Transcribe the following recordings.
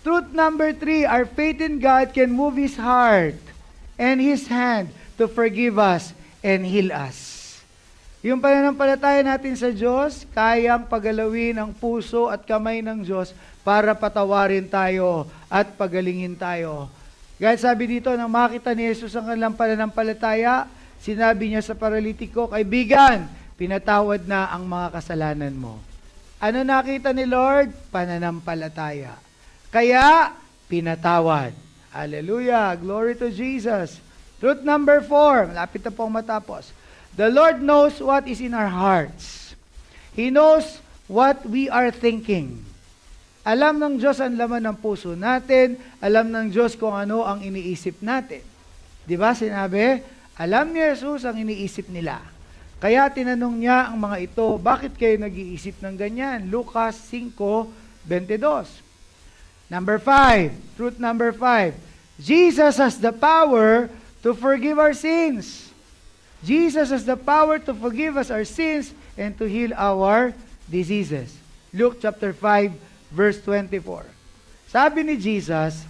Truth number 3, our faith in God can move His heart and His hand to forgive us and heal us. Yung pananampalataya natin sa Diyos, kayang pagalawin ang puso at kamay ng Diyos para patawarin tayo at pagalingin tayo. Guys, sabi dito, nang makita ni Jesus ang kanilang pananampalataya, sinabi niya sa paralitiko, kaibigan, pinatawad na ang mga kasalanan mo. Ano nakita ni Lord? Pananampalataya. Kaya, pinatawad. Hallelujah! Glory to Jesus! Truth number 4, malapit na pong matapos. The Lord knows what is in our hearts. He knows what we are thinking. Alam ng Diyos ang laman ng puso natin, alam ng Diyos kung ano ang iniisip natin. Di ba sinabi? Alam ni Jesus ang iniisip nila. Kaya tinanong niya ang mga ito, bakit kayo nag-iisip ng ganyan? Lucas 5:22. Number 5, truth number 5. Jesus has the power to forgive our sins. Jesus has the power to forgive us our sins and to heal our diseases. Luke chapter 5, verse 24. Sabi ni Jesus,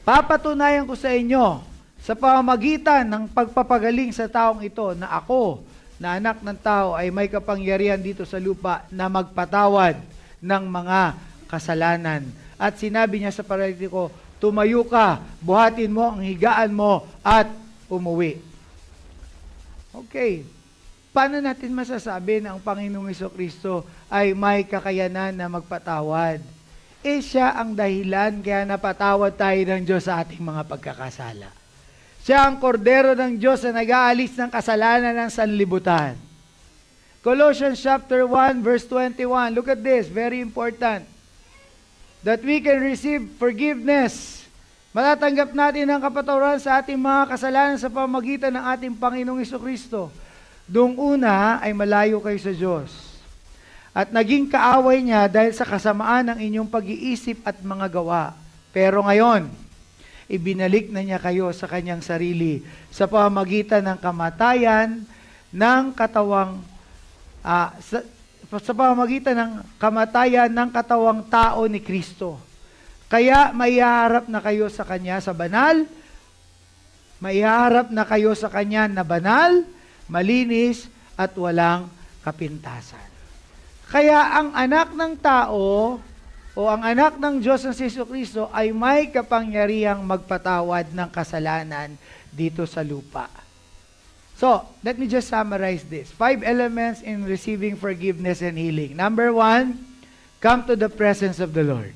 papatunayan ko sa inyo sa pamamagitan ng pagpapagaling sa taong ito na ako, na anak ng tao, ay may kapangyarihan dito sa lupa na magpatawad ng mga kasalanan. At sinabi niya sa paralitiko, tumayo ka, buhatin mo ang higaan mo at umuwi. Okay, paano natin masasabi na ang Panginoong Jesucristo ay may kakayanan na magpatawad? Siya ang dahilan kaya napatawad tayo ng Diyos sa ating mga pagkakasala. Siya ang kordero ng Diyos na nag-aalis ng kasalanan ng sanlibutan. Colossians chapter 1 verse 21. Look at this, very important. That we can receive forgiveness. Matatanggap natin ang kapatawaran sa ating mga kasalanan sa pamamagitan ng ating Panginoong Jesucristo. Doong una ay malayo kayo sa Diyos. At naging kaaway niya dahil sa kasamaan ng inyong pag-iisip at mga gawa. Pero ngayon, ibinalik na niya kayo sa kanyang sarili sa pamamagitan ng kamatayan ng katawang sa pamamagitan ng kamatayan ng katawang tao ni Kristo. Kaya maiharap na kayo sa Kanya sa banal, maiharap na kayo sa Kanya na banal, malinis, at walang kapintasan. Kaya ang anak ng tao, o ang anak ng Diyos ng Jesucristo ay may kapangyarihang magpatawad ng kasalanan dito sa lupa. So, let me just summarize this. 5 elements in receiving forgiveness and healing. Number 1, come to the presence of the Lord.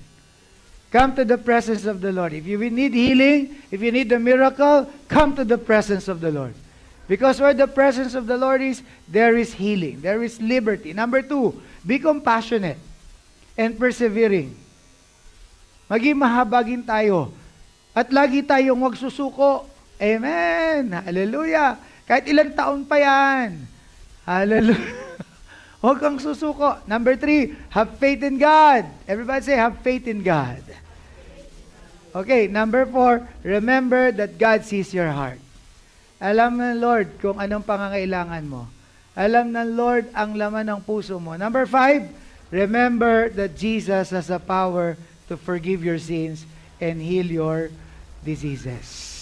Come to the presence of the Lord. If you need healing, if you need the miracle, come to the presence of the Lord. Because where the presence of the Lord is, there is healing. There is liberty. Number 2, be compassionate and persevering. Maging mahabagin tayo. At lagi tayong huwag susuko. Amen. Hallelujah. Kahit ilang taon pa yan. Hallelujah. Huwag kang susuko. Number 3, have faith in God. Everybody say, have faith in God. Okay, number 4, remember that God sees your heart. Alam ng Lord kung anong pangangailangan mo. Alam ng Lord ang laman ng puso mo. Number 5, remember that Jesus has the power to forgive your sins and heal your diseases.